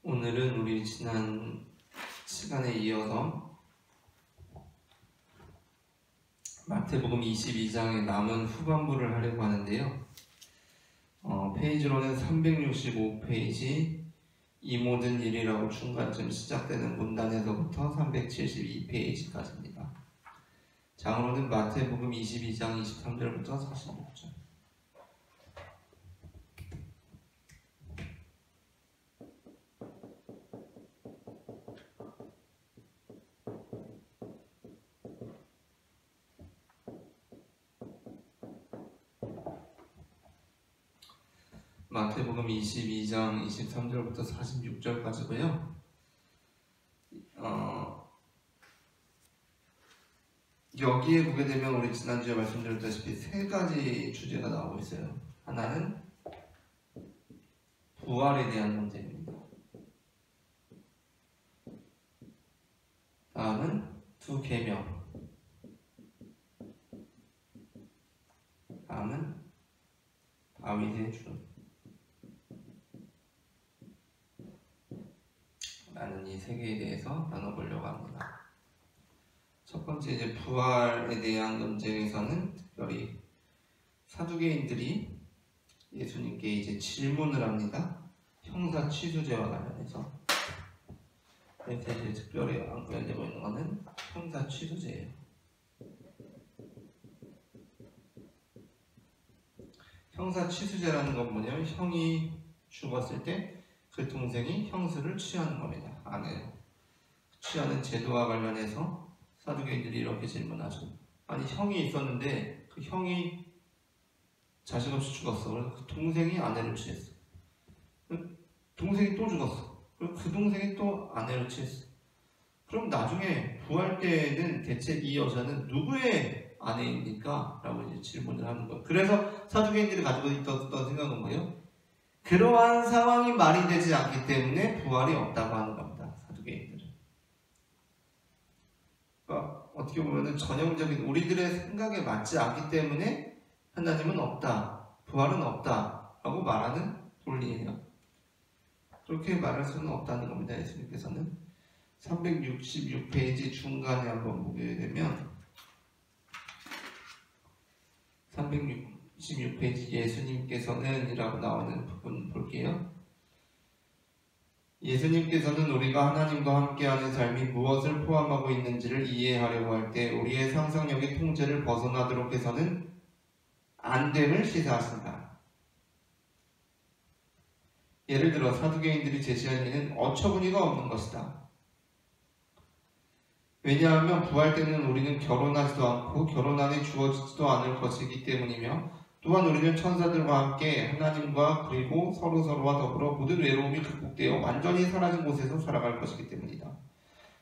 오늘은 우리 지난 시간에 이어서 마태복음 22장의 남은 후반부를 하려고 하는데요. 페이지로는 365페이지 이 모든 일이라고 중간쯤 시작되는 문단에서부터 372페이지까지입니다. 장으로는 마태복음 22장 23절부터 46절. 마태복음 22장 23절부터 46절까지고요. 여기에 보게 되면 우리 지난주에 말씀드렸다시피 세 가지 주제가 나오고 있어요. 하나는 부활에 대한 문제입니다. 다음은 두 계명. 다음은 다윗의 준. 라는 이 세 개에 대해서 나눠보려고 합니다. 첫 번째 이제 부활에 대한 논쟁에서는 특별히 사두개인들이 예수님께 이제 질문을 합니다. 형사 취수제와 관련해서. 그래서 이제 특별히 안고연되고 있는 것은 형사 취수제예요. 형사 취수제라는 건 뭐냐면 형이 죽었을 때 그 동생이 형수를 취하는 겁니다. 아내로 취하는 제도와 관련해서 사두개인들이 이렇게 질문하죠. 아니 형이 있었는데 그 형이 자식 없이 죽었어. 그래서 그 동생이 아내를 취했어. 동생이 또 죽었어. 그리고 그 동생이 또 아내를 취했어. 그럼 나중에 부활 때는 대체 이 여자는 누구의 아내입니까? 라고 이제 질문을 하는 거예요. 그래서 사두개인들이 가지고 있었던 생각은 뭐예요? 그러한 상황이 말이 되지 않기 때문에 부활이 없다고 하는 겁니다. 사두개인들은. 그러니까 어떻게 보면 전형적인 우리들의 생각에 맞지 않기 때문에 하나님은 없다, 부활은 없다 라고 말하는 논리예요. 그렇게 말할 수는 없다는 겁니다. 예수님께서는 366페이지 중간에 한번 보게 되면 366페이지 예수님께서는 이라고 나오는 부분 볼게요. 예수님께서는 우리가 하나님과 함께하는 삶이 무엇을 포함하고 있는지를 이해하려고 할 때 우리의 상상력의 통제를 벗어나도록 해서는 안 됨을 시사하신다. 예를 들어 사두개인들이 제시한 이는 어처구니가 없는 것이다. 왜냐하면 부활 때는 우리는 결혼하지도 않고 결혼 안에 주어지지도 않을 것이기 때문이며 또한 우리는 천사들과 함께 하나님과 그리고 서로서로와 더불어 모든 외로움이 극복되어 완전히 사라진 곳에서 살아갈 것이기 때문이다.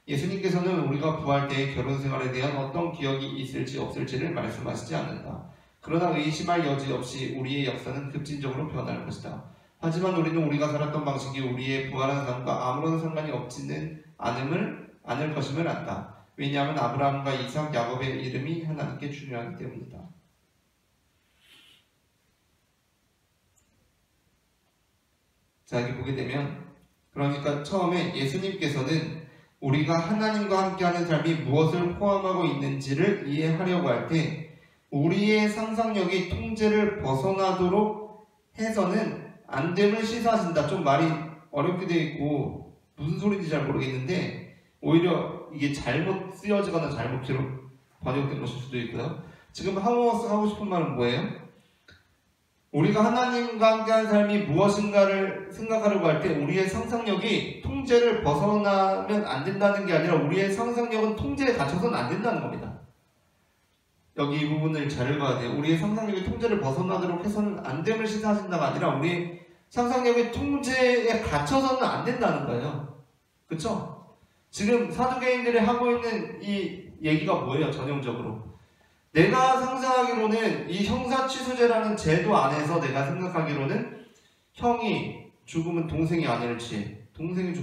예수님께서는 우리가 부활 때의 결혼 생활에 대한 어떤 기억이 있을지 없을지를 말씀하시지 않는다. 그러나 의심할 여지 없이 우리의 역사는 급진적으로 변할 것이다. 하지만 우리는 우리가 살았던 방식이 우리의 부활한 삶과 아무런 상관이 없지는 않을 것임을 안다. 왜냐하면 아브라함과 이삭, 야곱의 이름이 하나님께 중요하기 때문이다. 자, 여기 보게 되면 그러니까 처음에 예수님께서는 우리가 하나님과 함께하는 삶이 무엇을 포함하고 있는지를 이해하려고 할 때 우리의 상상력이 통제를 벗어나도록 해서는 안 됨을 시사하신다. 좀 말이 어렵게 되어 있고 무슨 소리인지 잘 모르겠는데 오히려 이게 잘못 쓰여지거나 잘못 번역된 것일 수도 있고요. 지금 하고 싶은 말은 뭐예요? 우리가 하나님과 함께하는 삶이 무엇인가를 생각하려고 할 때 우리의 상상력이 통제를 벗어나면 안 된다는 게 아니라 우리의 상상력은 통제에 갇혀서는 안 된다는 겁니다. 여기 이 부분을 잘 읽어야 돼요. 우리의 상상력이 통제를 벗어나도록 해서는 안 됨을 시사하신다가 아니라 우리의 상상력이 통제에 갇혀서는 안 된다는 거예요. 그쵸? 지금 사두개인들이 하고 있는 이 얘기가 뭐예요? 전형적으로 내가 상상하기로는 이 형사취수제라는 제도 안에서 내가 생각하기로는 형이 죽으면 동생이 아내를 취해. 동생이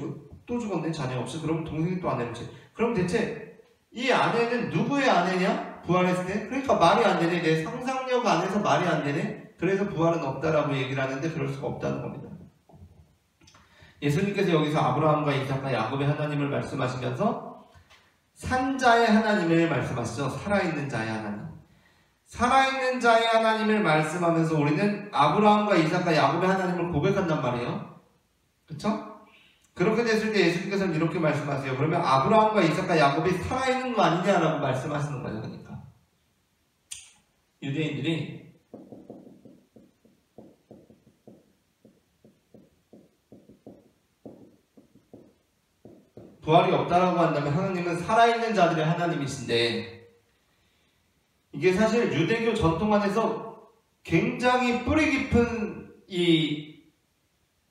또 죽었네, 자녀 없이. 그러면 동생이 또 아내를 취해. 그럼 대체 이 아내는 누구의 아내냐? 부활했을 때? 그러니까 말이 안 되네. 내 상상력 안에서 말이 안 되네. 그래서 부활은 없다라고 얘기를 하는데 그럴 수가 없다는 겁니다. 예수님께서 여기서 아브라함과 이삭과 야곱의 하나님을 말씀하시면서 산자의 하나님을 말씀하시죠. 살아있는 자의 하나님. 살아있는 자의 하나님을 말씀하면서 우리는 아브라함과 이삭과 야곱의 하나님을 고백한단 말이에요. 그렇죠? 그렇게 됐을 때 예수님께서는 이렇게 말씀하세요. 그러면 아브라함과 이삭과 야곱이 살아있는 거 아니냐라고 말씀하시는 거예요. 그러니까 유대인들이 부활이 없다라고 한다면 하나님은 살아있는 자들의 하나님이신데, 이게 사실 유대교 전통 안에서 굉장히 뿌리 깊은 이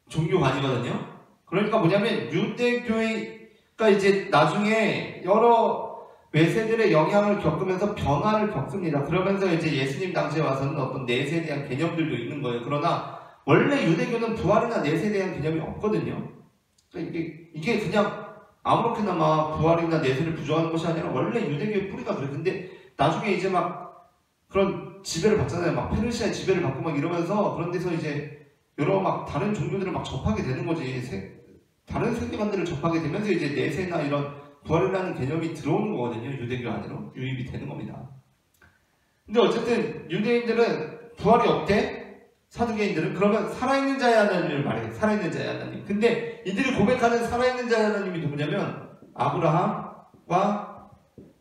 종교관이거든요. 그러니까 뭐냐면 유대교가 이제 나중에 여러 외세들의 영향을 겪으면서 변화를 겪습니다. 그러면서 이제 예수님 당시에 와서는 어떤 내세에 대한 개념들도 있는 거예요. 그러나 원래 유대교는 부활이나 내세에 대한 개념이 없거든요. 그러니까 이게 그냥 아무렇게나 막 부활이나 내세를 부정하는 것이 아니라 원래 유대교의 뿌리가 그래요. 근데 나중에 이제 막 그런 지배를 받잖아요. 막 페르시아의 지배를 받고 막 이러면서 그런 데서 이제 여러 막 다른 종교들을 막 접하게 되는 거지. 다른 세계관들을 접하게 되면서 이제 내세나 이런 부활이라는 개념이 들어오는 거거든요. 유대교 안으로 유입이 되는 겁니다. 근데 어쨌든 유대인들은 부활이 없대. 사두개인들은 그러면 살아있는 자의 하나님을 말해요. 살아있는 자의 하나님. 근데 이들이 고백하는 살아있는 자의 하나님이 누구냐면 아브라함과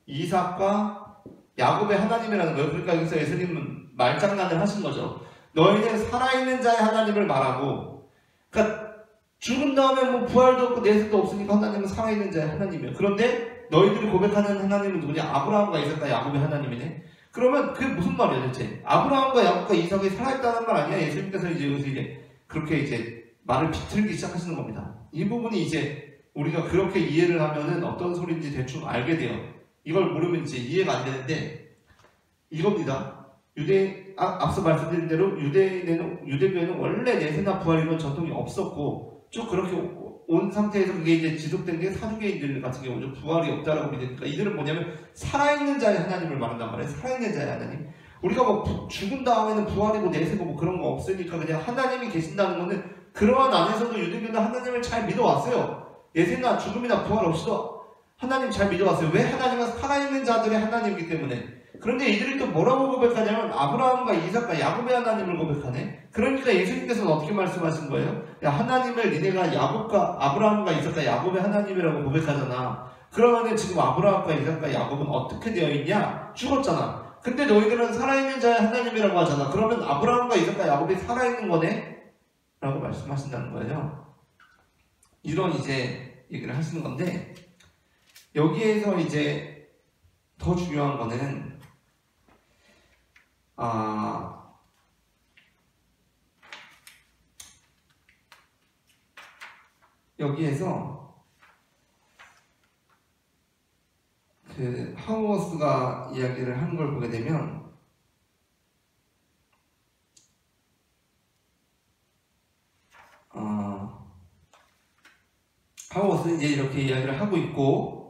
이삭과 야곱의 하나님이라는 거예요. 그러니까 여기서 예수님은 말장난을 하신 거죠. 너희는 살아있는 자의 하나님을 말하고, 그러니까 죽은 다음에 뭐 부활도 없고 내세도 없으니까 하나님은 살아있는 자의 하나님이에요. 그런데 너희들이 고백하는 하나님은 누구냐? 아브라함과 이삭과 야곱의 하나님이네. 그러면 그게 무슨 말이야 대체? 아브라함과 야곱과 이삭이 살아있다는 말 아니야? 예수님께서 이제 여기서 이제 그렇게 이제 말을 비틀기 시작하시는 겁니다. 이 부분이 이제 우리가 그렇게 이해를 하면은 어떤 소리인지 대충 알게 돼요. 이걸 모르면 이제 이해가 안 되는데 이겁니다. 앞서 말씀드린 대로 유대교에는 원래 내세나 부활 이런 전통이 없었고 쭉 그렇게 온 상태에서 그게 이제 지속된 게 사두개인들 같은 경우는 부활이 없다라고 믿으니까 이들은 뭐냐면 살아있는 자의 하나님을 말한단 말이에요. 살아있는 자의 하나님. 우리가 뭐 죽은 다음에는 부활이고 내세고 뭐 그런 거 없으니까 그냥 하나님이 계신다는 거는 그러한 안에서도 유대교는 하나님을 잘 믿어왔어요. 내세나 죽음이나 부활 없이도 하나님 잘 믿어왔어요. 왜? 하나님은 살아있는 자들의 하나님이기 때문에. 그런데 이들이 또 뭐라고 고백하냐면 아브라함과 이삭과 야곱의 하나님을 고백하네. 그러니까 예수님께서는 어떻게 말씀하신 거예요? 야, 하나님을 니네가 아브라함과 이삭과 야곱의 하나님이라고 고백하잖아. 그러면 지금 아브라함과 이삭과 야곱은 어떻게 되어 있냐? 죽었잖아. 근데 너희들은 살아있는 자의 하나님이라고 하잖아. 그러면 아브라함과 이삭과 야곱이 살아있는 거네? 라고 말씀하신다는 거예요. 이런 이제 얘기를 하시는 건데, 여기에서 이제 더 중요한 거는 여기에서 그 하우어스가 이야기를 하는 걸 보게 되면 하우어스는 이제 이렇게 이야기를 하고 있고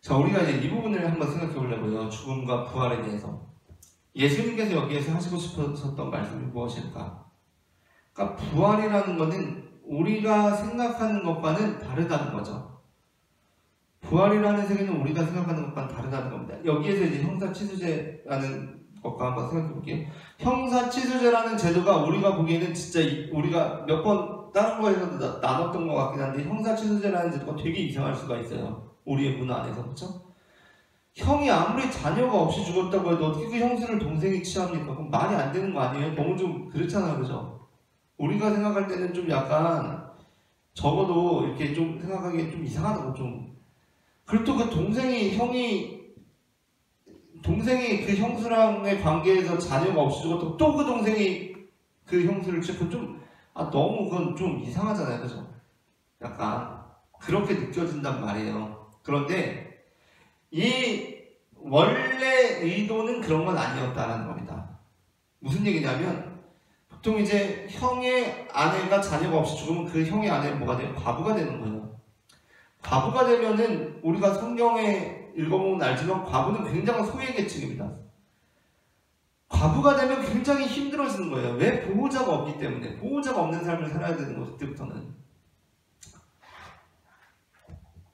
자, 우리가 이제 이 부분을 한번 생각해 보려고요. 죽음과 부활에 대해서. 예수님께서 여기에서 하시고 싶으셨던 말씀이 무엇일까? 그러니까 부활이라는 것은 우리가 생각하는 것과는 다르다는 거죠. 부활이라는 세계는 우리가 생각하는 것과는 다르다는 겁니다. 여기에서 이제 형사치수제라는 것과 한번 생각해 볼게요. 형사치수제라는 제도가 우리가 보기에는 진짜 우리가 몇 번 다른 거에서도 나눴던 것 같긴 한데 형사치수제라는 제도가 되게 이상할 수가 있어요. 우리의 문화 안에서. 그렇죠? 형이 아무리 자녀가 없이 죽었다고 해도 어떻게 그 형수를 동생이 취합니까? 그럼 말이 안 되는 거 아니에요? 너무 좀 그렇잖아요. 그죠? 우리가 생각할 때는 좀 약간 적어도 이렇게 좀 생각하기에 좀 이상하다고 좀. 그리고 또 그 동생이 그 형수랑의 관계에서 자녀가 없이 죽었다고 또 그 동생이 그 형수를 취하고 좀 너무 그건 좀 이상하잖아요. 그죠? 약간 그렇게 느껴진단 말이에요. 그런데 이 원래 의도는 그런 건 아니었다라는 겁니다. 무슨 얘기냐면 보통 이제 형의 아내가 자녀가 없이 죽으면 그 형의 아내는 뭐가 돼요? 과부가 되는 거예요. 과부가 되면은 우리가 성경에 읽어보면 알지만 과부는 굉장한 소외계층입니다. 과부가 되면 굉장히 힘들어지는 거예요. 왜? 보호자가 없기 때문에. 보호자가 없는 삶을 살아야 되는 거죠. 그때부터는.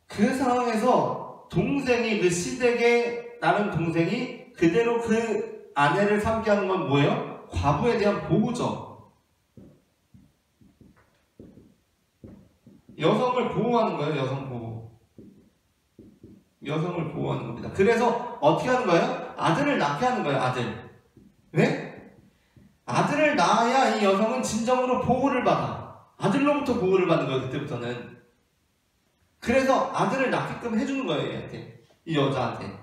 그 상황에서 동생이, 그 시댁에 나는 동생이 그대로 그 아내를 삼게 하는 건 뭐예요? 과부에 대한 보호죠. 여성을 보호하는 거예요. 여성 보호. 여성을 보호하는 겁니다. 그래서 어떻게 하는 거예요? 아들을 낳게 하는 거예요. 아들. 왜? 아들을 낳아야 이 여성은 진정으로 보호를 받아. 아들로부터 보호를 받는 거예요. 그때부터는. 그래서 아들을 낳게끔 해주는 거예요. 얘한테. 이 여자한테.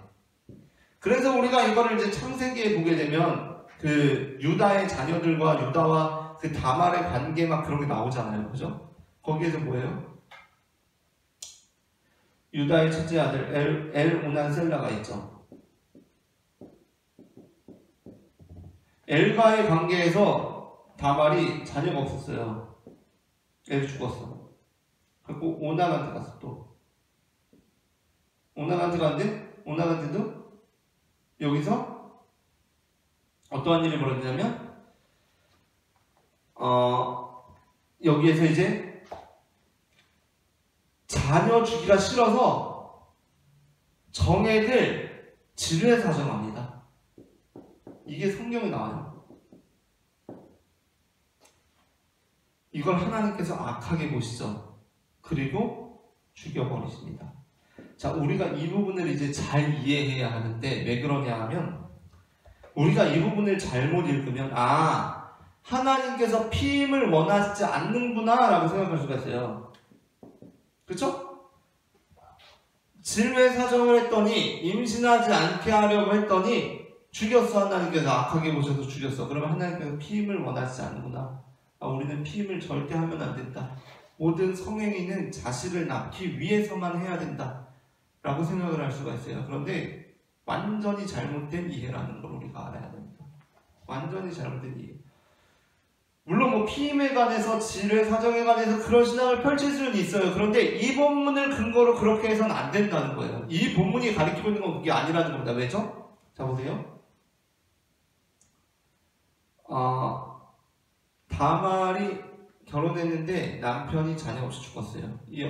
그래서 우리가 이거를 이제 창세기에 보게 되면 그 유다의 자녀들과 유다와 그 다말의 관계 막 그런 게 나오잖아요. 그죠? 거기에서 뭐예요? 유다의 첫째 아들 엘오난 셀라가 있죠. 엘과의 관계에서 다말이 자녀가 없었어요. 엘 죽었어. 그리고 오나간테 갔어. 또 오나간테 갔는데 오나간테도 여기서 어떠한 일이 벌어지냐면 여기에서 이제 자녀 주기가 싫어서 정액을 지뢰 사정합니다. 이게 성경에 나와요. 이걸 하나님께서 악하게 보시죠. 그리고 죽여버리십니다. 자, 우리가 이 부분을 이제 잘 이해해야 하는데 왜 그러냐 하면 우리가 이 부분을 잘못 읽으면 하나님께서 피임을 원하시지 않는구나 라고 생각할 수가 있어요. 그렇죠? 지뢰 사정을 했더니 임신하지 않게 하려고 했더니 죽였어. 하나님께서 악하게 보셔서 죽였어. 그러면 하나님께서 피임을 원하시지 않는구나. 우리는 피임을 절대 하면 안 된다. 모든 성행위는 자식을 낳기 위해서만 해야 된다 라고 생각을 할 수가 있어요. 그런데 완전히 잘못된 이해라는 걸 우리가 알아야 됩니다. 완전히 잘못된 이해. 물론 뭐 피임에 관해서 지뢰 사정에 관해서 그런 신앙을 펼칠 수는 있어요. 그런데 이 본문을 근거로 그렇게 해서는 안 된다는 거예요. 이 본문이 가리키고 있는 건 그게 아니라는 겁니다. 왜죠? 자, 보세요. 다말이 결혼했는데 남편이 자녀 없이 죽었어요. 이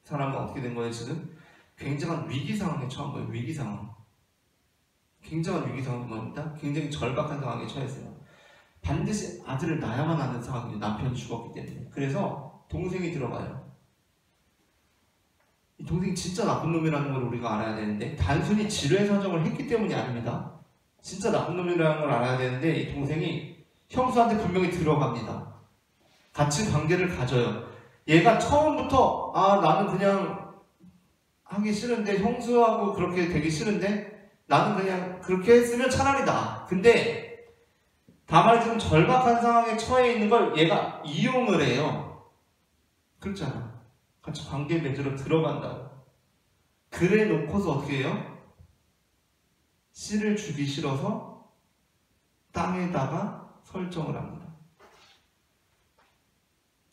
사람은 어떻게 된 거예요? 지금 굉장한 위기 상황에 처한 거예요. 위기 상황. 굉장한 위기 상황인 겁니다. 굉장히 절박한 상황에 처했어요. 반드시 아들을 낳아야만 하는 상황이에요. 남편이 죽었기 때문에. 그래서 동생이 들어가요. 이 동생이 진짜 나쁜 놈이라는 걸 우리가 알아야 되는데 단순히 지뢰 사정을 했기 때문이 아닙니다. 진짜 나쁜 놈이라는 걸 알아야 되는데 이 동생이 형수한테 분명히 들어갑니다. 같이 관계를 가져요. 얘가 처음부터 나는 그냥 하기 싫은데 형수하고 그렇게 되기 싫은데 나는 그냥 그렇게 했으면 차라리 나아. 근데 다만 지금 절박한 상황에 처해 있는 걸 얘가 이용을 해요. 그렇잖아. 같이 관계 맺으러 들어간다고. 그래 놓고서 어떻게 해요? 씨를 주기 싫어서 땅에다가 설정을 합니다.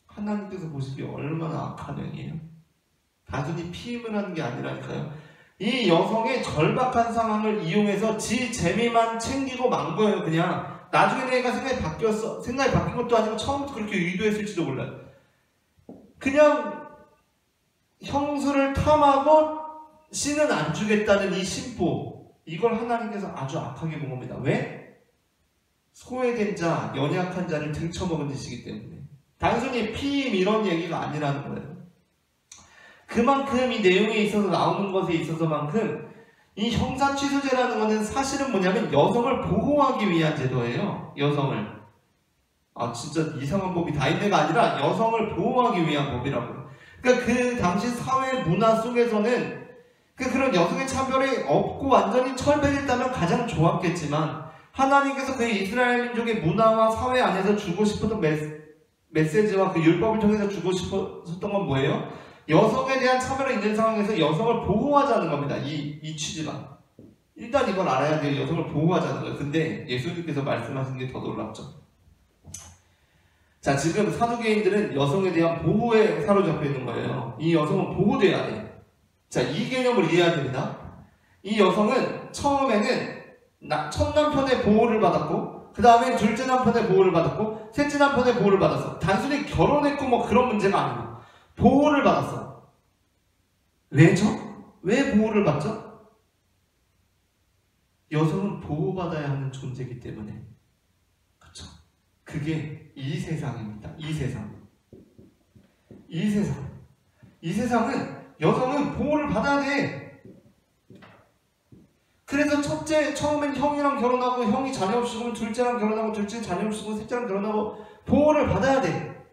하나님께서 보시기에 얼마나 악한 행위예요. 단순히 피임을 하는 게 아니라니까요. 이 여성의 절박한 상황을 이용해서 지 재미만 챙기고 만 거예요. 그냥 나중에 내가 생각이 바뀐 것도 아니고 처음부터 그렇게 의도했을지도 몰라요. 그냥 형수를 탐하고 씨는 안 주겠다는 이 심보, 이걸 하나님께서 아주 악하게 본 겁니다. 왜? 소외된 자, 연약한 자를 등쳐먹은 짓이기 때문에. 단순히 피임 이런 얘기가 아니라는 거예요. 그만큼 이 내용에 있어서 나오는 것에 있어서만큼 이 형사취소제라는 것은 사실은 뭐냐면 여성을 보호하기 위한 제도예요. 여성을. 진짜 이상한 법이 다 있네가 아니라 여성을 보호하기 위한 법이라고요. 그러니까 그 당시 사회 문화 속에서는 그런 여성의 차별이 없고 완전히 철폐됐다면 가장 좋았겠지만 하나님께서 그 이스라엘 민족의 문화와 사회 안에서 주고 싶었던 메시지와 그 율법을 통해서 주고 싶었던 건 뭐예요? 여성에 대한 차별이 있는 상황에서 여성을 보호하자는 겁니다. 이 취지가. 일단 이걸 알아야 돼요. 여성을 보호하자는 거예요. 근데 예수님께서 말씀하신 게 더 놀랍죠. 자, 지금 사두개인들은 여성에 대한 보호에 사로잡혀 있는 거예요. 이 여성은 보호돼야 돼요. 자, 이 개념을 이해해야 됩니다. 이 여성은 처음에는 첫 남편의 보호를 받았고 그 다음에 둘째 남편의 보호를 받았고 셋째 남편의 보호를 받았어. 단순히 결혼했고 뭐 그런 문제가 아니고 보호를 받았어. 왜죠? 왜 보호를 받죠? 여성은 보호받아야 하는 존재이기 때문에. 그렇죠? 그게 이 세상입니다. 이 세상. 이 세상은 여성은 보호를 받아야 돼. 그래서 처음엔 형이랑 결혼하고 형이 자녀 없이 죽으면 둘째랑 결혼하고 둘째 자녀 없이 죽으면 셋째랑 결혼하고 보호를 받아야 돼.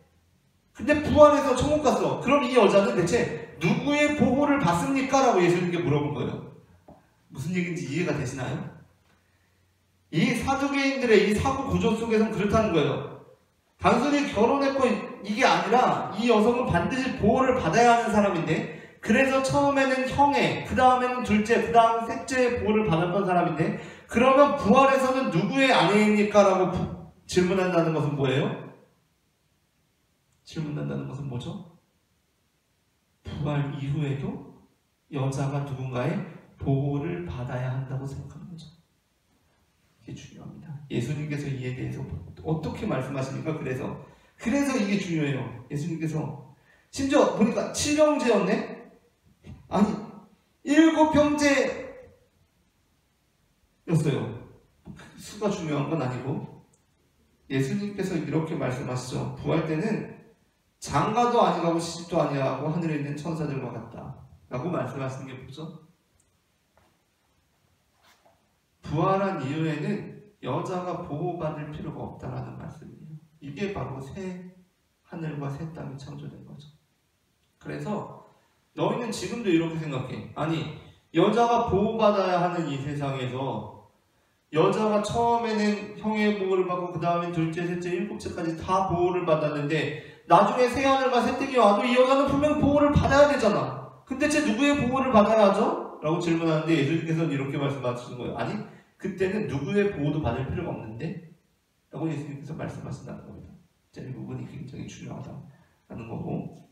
근데 부활해서 천국 갔어. 그럼 이 여자는 대체 누구의 보호를 받습니까? 라고 예수님께 물어본 거예요. 무슨 얘기인지 이해가 되시나요? 이 사두개인들의 이 사고 구조 속에서는 그렇다는 거예요. 단순히 결혼했고 이게 아니라 이 여성은 반드시 보호를 받아야 하는 사람인데, 그래서 처음에는 형의, 그 다음에는 둘째, 그 다음 셋째의 보호를 받았던 사람인데, 그러면 부활에서는 누구의 아내입니까? 라고 질문한다는 것은 뭐예요? 질문한다는 것은 뭐죠? 부활 이후에도 여자가 누군가의 보호를 받아야 한다고 생각하는 거죠. 이게 중요합니다. 예수님께서 이에 대해서 어떻게 말씀하십니까? 그래서 이게 중요해요. 예수님께서 심지어 보니까 7형제였네? 아니 7형제였어요. 수가 중요한 건 아니고 예수님께서 이렇게 말씀하시죠. 부활 때는 장가도 아니하고 시집도 아니하고 하늘에 있는 천사들과 같다 라고 말씀하시는 게 뭐죠? 부활한 이후에는 여자가 보호받을 필요가 없다라는 말씀이에요. 이게 바로 새 하늘과 새 땅이 창조된 거죠. 그래서 너희는 지금도 이렇게 생각해. 아니, 여자가 보호받아야 하는 이 세상에서 여자가 처음에는 형의 보호를 받고 그 다음에 둘째, 셋째, 일곱째까지 다 보호를 받았는데 나중에 새 하늘과 새 땅이 와도 이 여자는 분명 보호를 받아야 되잖아. 근데 대체 누구의 보호를 받아야 하죠? 라고 질문하는데 예수님께서는 이렇게 말씀하시는 거예요. 아니, 그때는 누구의 보호도 받을 필요가 없는데? 라고 예수님께서 말씀하신다는 겁니다. 이 부분이 굉장히 중요하다는 거고,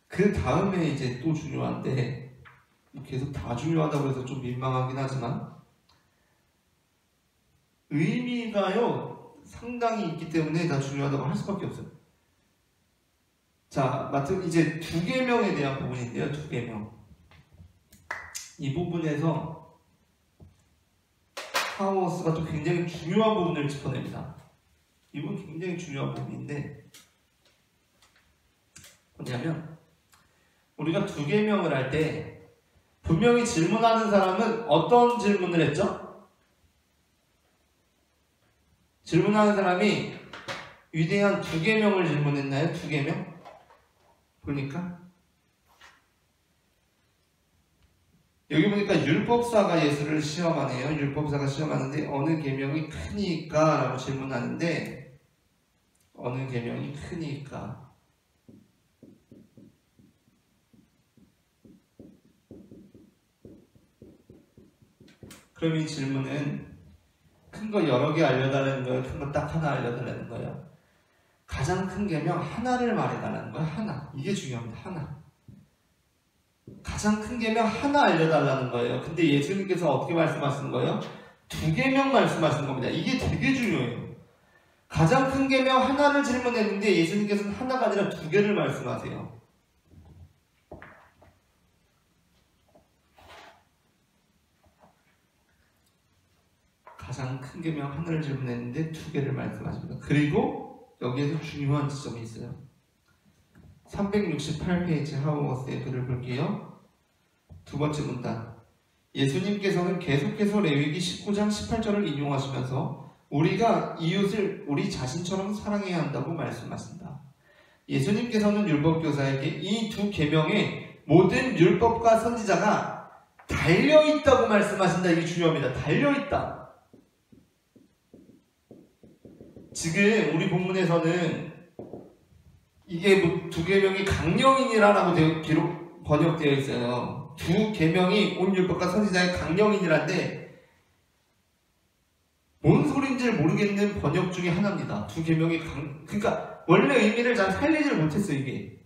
그 다음에 이제 또 중요한데, 계속 다 중요하다고 해서 좀 민망하긴 하지만 의미가요 상당히 있기 때문에 다 중요하다고 할 수밖에 없어요. 자, 마침 이제 두계명에 대한 부분인데요. 두계명. 이 부분에서 하우스가 또 굉장히 중요한 부분을 짚어냅니다. 이건 굉장히 중요한 부분인데 뭐냐면 우리가 두계명을 할 때 분명히 질문하는 사람은 어떤 질문을 했죠? 질문하는 사람이 위대한 두계명을 질문했나요? 두계명? 보니까 여기 보니까 율법사가 예수를 시험하네요. 율법사가 시험하는데 어느 계명이 크니까? 라고 질문하는데 어느 계명이 크니까? 그럼 이 질문은 큰 거 여러 개 알려달라는 거예요? 큰 거 딱 하나 알려달라는 거예요? 가장 큰 계명 하나를 말해달라는 거예요. 하나. 이게 중요합니다. 하나. 가장 큰 계명 하나 알려달라는 거예요. 근데 예수님께서 어떻게 말씀하시는 거예요? 두 계명 말씀하시는 겁니다. 이게 되게 중요해요. 가장 큰 계명 하나를 질문했는데 예수님께서는 하나가 아니라 두 개를 말씀하세요. 가장 큰 계명 하나를 질문했는데 두 개를 말씀하십니다. 그리고 여기에서 중요한 지점이 있어요. 368페이지 하우머스의 글을 볼게요. 두 번째 문단. 예수님께서는 계속해서 레위기 19장 18절을 인용하시면서 우리가 이웃을 우리 자신처럼 사랑해야 한다고 말씀하신다. 예수님께서는 율법교사에게 이 두 계명에 모든 율법과 선지자가 달려있다고 말씀하신다. 이게 중요합니다. 달려있다. 지금 우리 본문에서는 이게 뭐 두 계명이 강령이니라라고 번역되어 있어요. 두 계명이 온 율법과 선지자의 강령이니란데 뭔 소린지 모르겠는 번역 중에 하나입니다. 두 계명이 그러니까 원래 의미를 잘 살리질 못했어요. 이게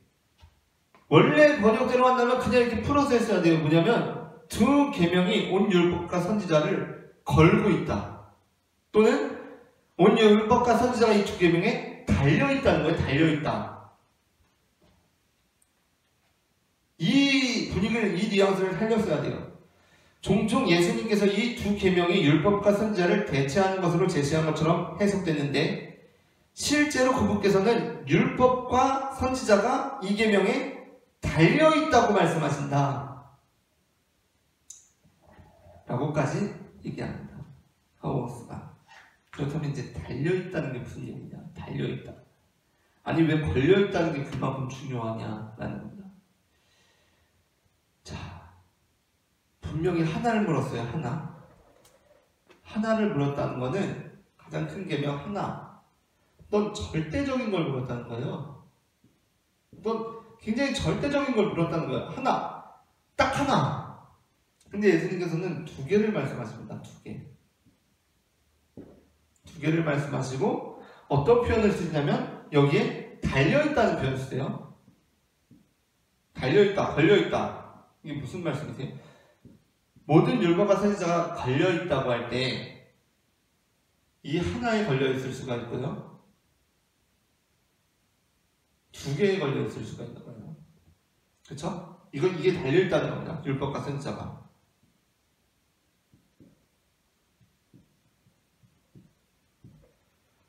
원래 번역대로 한다면 그냥 이렇게 풀어서 했어야 돼요. 뭐냐면 두 계명이 온 율법과 선지자를 걸고 있다. 또는 온 율법과 선지자가 이 두 계명에 달려있다는 거예요. 달려있다. 이 분위기를, 이 뉘앙스를 살렸어야 돼요. 종종 예수님께서 이 두 계명이 율법과 선지자를 대체하는 것으로 제시한 것처럼 해석됐는데 실제로 그분께서는 율법과 선지자가 이 계명에 달려있다고 말씀하신다 라고까지 얘기합니다. 하우스가. 그렇다면 이제 달려있다는 게 무슨 얘기냐? 달려있다. 아니 왜 걸려있다는 게 그만큼 중요하냐라는 겁니다. 자, 분명히 하나를 물었어요. 하나를 물었다는 거는 가장 큰 계명 하나. 넌 절대적인 걸 물었다는 거예요. 넌 굉장히 절대적인 걸 물었다는 거예요. 하나. 딱 하나. 근데 예수님께서는 두 개를 말씀하십니다. 두 개. 두 개를 말씀하시고 어떤 표현을 쓰시냐면 여기에 달려있다는 표현을 쓰세요. 달려있다, 걸려있다. 이게 무슨 말씀이세요? 모든 율법과 선지자가 걸려있다고 할 때 이 하나에 걸려있을 수가 있고요. 두 개에 걸려있을 수가 있는 거예요. 그쵸? 이게 달려있다는 겁니다. 율법과 선지자가.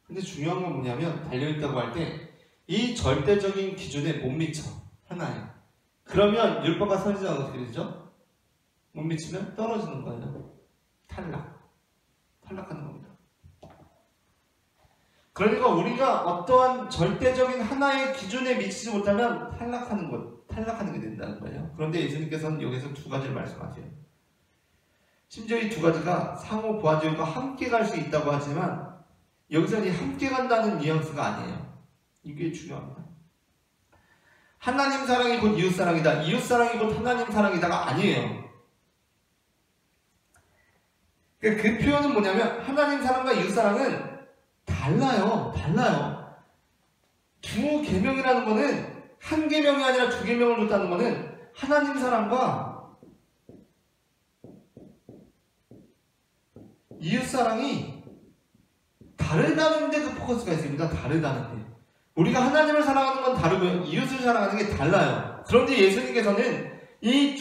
근데 중요한 건 뭐냐면 달려있다고 할 때 이 절대적인 기준에 못 미쳐. 하나에. 그러면 율법과 선지자는 어떻게 되죠? 못 미치면 떨어지는 거예요. 탈락하는 겁니다. 그러니까 우리가 어떠한 절대적인 하나의 기준에 미치지 못하면 탈락하는 게 된다는 거예요. 그런데 예수님께서는 여기서 두 가지를 말씀하세요. 심지어 이 두 가지가 상호 보완적과 함께 갈 수 있다고 하지만 여기서 이 함께 간다는 뉘앙스가 아니에요. 이게 중요합니다. 하나님 사랑이 곧 이웃 사랑이다. 이웃 사랑이 곧 하나님 사랑이다가 아니에요. 그 표현은 뭐냐면 하나님 사랑과 이웃 사랑은 달라요. 두 계명이라는 거는 한 계명이 아니라 두 계명을 줬다는 거는 하나님 사랑과 이웃 사랑이 다르다는 데 그 포커스가 있습니다. 다르다는 데. 우리가 하나님을 사랑하는 건 다르고요. 이웃을 사랑하는 게 달라요. 그런데 예수님께서는 이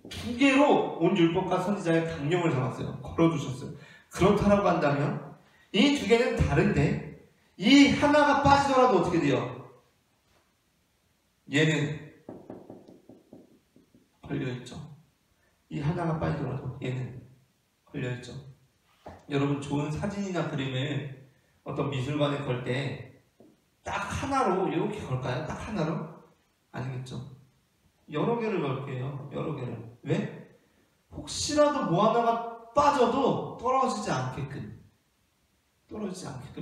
두 개로 온 율법과 선지자의 강령을 잡았어요. 걸어두셨어요. 그렇다라고 한다면 이 두 개는 다른데 이 하나가 빠지더라도 어떻게 돼요? 얘는 걸려있죠. 이 하나가 빠지더라도 얘는 걸려있죠. 여러분 좋은 사진이나 그림을 어떤 미술관에 걸 때 딱 하나로 이렇게 걸까요? 딱 하나로? 아니겠죠. 여러 개를 걸게요. 여러 개를. 왜? 혹시라도 뭐 하나가 빠져도 떨어지지 않게끔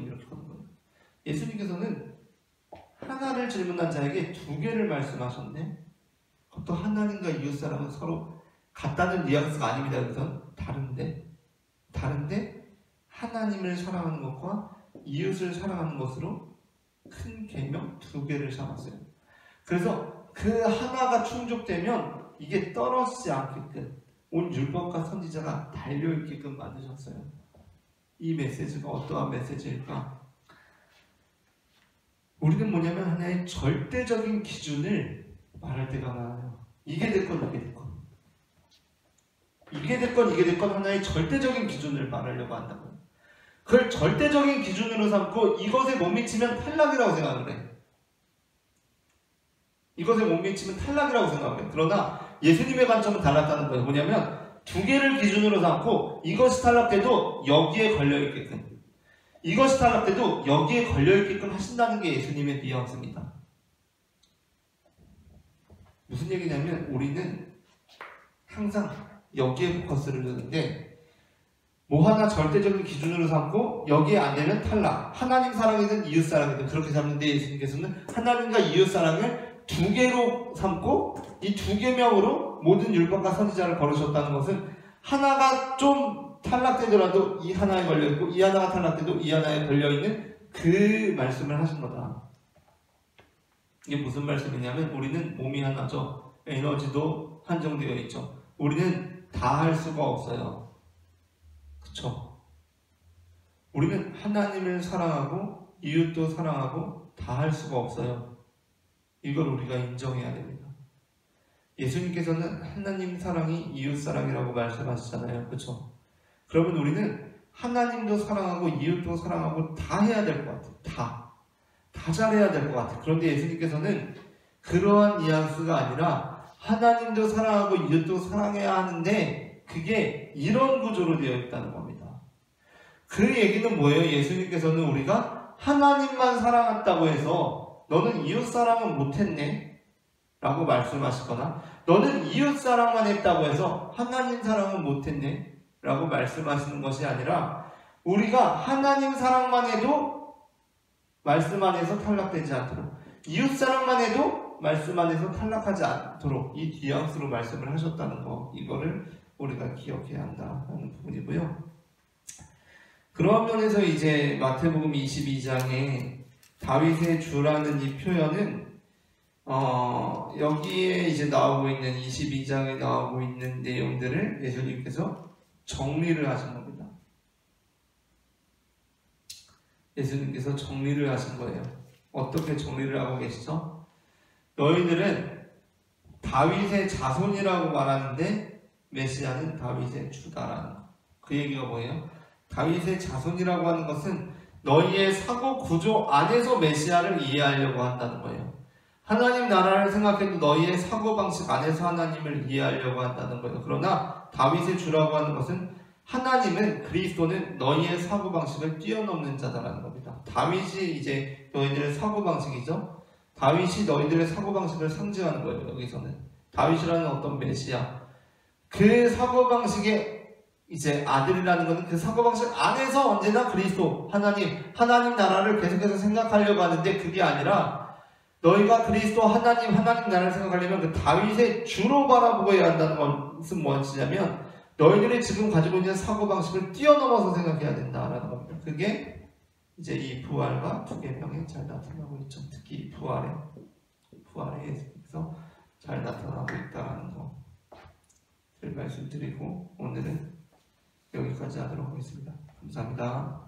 이렇게 하는 거예요. 예수님께서는 하나를 질문한 자에게 두 개를 말씀하셨네. 또 하나님과 이웃사랑은 서로 같다는 뉘앙스가 아닙니다. 그래서 다른데 하나님을 사랑하는 것과 이웃을 사랑하는 것으로 큰 계명 두 개를 삼았어요. 그래서 그 하나가 충족되면 이게 떨어지지 않게끔 온 율법과 선지자가 달려있게끔 만드셨어요. 이 메시지가 어떠한 메시지일까? 우리는 뭐냐면 하나의 절대적인 기준을 말할 때가 많아요. 이게 됐건 이게 됐건 하나의 절대적인 기준을 말하려고 한다고요. 그걸 절대적인 기준으로 삼고 이것에 못 미치면 탈락이라고 생각을 해. 그러나 예수님의 관점은 달랐다는 거예요. 뭐냐면 두 개를 기준으로 삼고 이것이 탈락돼도 여기에 걸려있게끔, 이것이 탈락돼도 여기에 걸려있게끔 하신다는 게 예수님의 뉘앙스입니다. 무슨 얘기냐면 우리는 항상 여기에 포커스를 두는데 뭐 하나 절대적인 기준으로 삼고 여기에 안 되면 탈락. 하나님 사랑이든 이웃 사랑이든 그렇게 삼는데 예수님께서는 하나님과 이웃 사랑을 두 개로 삼고 이 두 계명으로 모든 율법과 선지자를 걸으셨다는 것은 하나가 좀 탈락되더라도 이 하나에 걸려있고 이 하나가 탈락돼도 이 하나에 걸려있는 그 말씀을 하신 거다. 이게 무슨 말씀이냐면 우리는 몸이 하나죠. 에너지도 한정되어 있죠. 우리는 다 할 수가 없어요. 그쵸? 우리는 하나님을 사랑하고 이웃도 사랑하고 다 할 수가 없어요. 이걸 우리가 인정해야 됩니다. 예수님께서는 하나님 사랑이 이웃 사랑이라고 말씀하시잖아요. 그쵸? 그러면 우리는 하나님도 사랑하고 이웃도 사랑하고 다 해야 될 것 같아요. 다 잘해야 될 것 같아요. 그런데 예수님께서는 그러한 뉘앙스가 아니라 하나님도 사랑하고 이웃도 사랑해야 하는데 그게 이런 구조로 되어 있다는 겁니다. 그 얘기는 뭐예요? 예수님께서는 우리가 하나님만 사랑했다고 해서 너는 이웃 사랑은 못했네? 라고 말씀하시거나 너는 이웃 사랑만 했다고 해서 하나님 사랑은 못했네? 라고 말씀하시는 것이 아니라 우리가 하나님 사랑만 해도 말씀 안에서 탈락되지 않도록 이웃 사랑만 해도 말씀 안에서 탈락하지 않도록 이 뉘앙스로 말씀을 하셨다는 거, 이거를 우리가 기억해야 한다는 부분이고요. 그런 면에서 이제 마태복음 22장에 다윗의 주라는 이 표현은 여기에 이제 나오고 있는 22장에 나오고 있는 내용들을 예수님께서 정리를 하신 겁니다. 예수님께서 정리를 하신 거예요. 어떻게 정리를 하고 계시죠? 너희들은 다윗의 자손이라고 말하는데 메시아는 다윗의 주다라는 거. 그 얘기가 뭐예요? 다윗의 자손이라고 하는 것은 너희의 사고 구조 안에서 메시아를 이해하려고 한다는 거예요. 하나님 나라를 생각해도 너희의 사고방식 안에서 하나님을 이해하려고 한다는 거예요. 그러나 다윗의 주라고 하는 것은 하나님은, 그리스도는 너희의 사고방식을 뛰어넘는 자다라는 겁니다. 다윗이 이제 너희들의 사고방식이죠. 다윗이 너희들의 사고방식을 상징하는 거예요. 여기서는 다윗이라는 어떤 메시아, 그 사고방식의 이제 아들이라는 것은 그 사고방식 안에서 언제나 그리스도, 하나님 나라를 계속해서 생각하려고 하는데 그게 아니라 너희가 그리스도 하나님 나라를 생각하려면 그 다윗의 주로 바라보고 해야 한다는 것은 무엇이냐면 너희들이 지금 가지고 있는 사고방식을 뛰어넘어서 생각해야 된다라는 겁니다. 그게 이제 이 부활과 투계명에 잘 나타나고 있죠. 특히 부활에 예수님께서 잘 나타나고 있다는 것을 말씀드리고 오늘은 여기까지 하도록 하겠습니다. 감사합니다.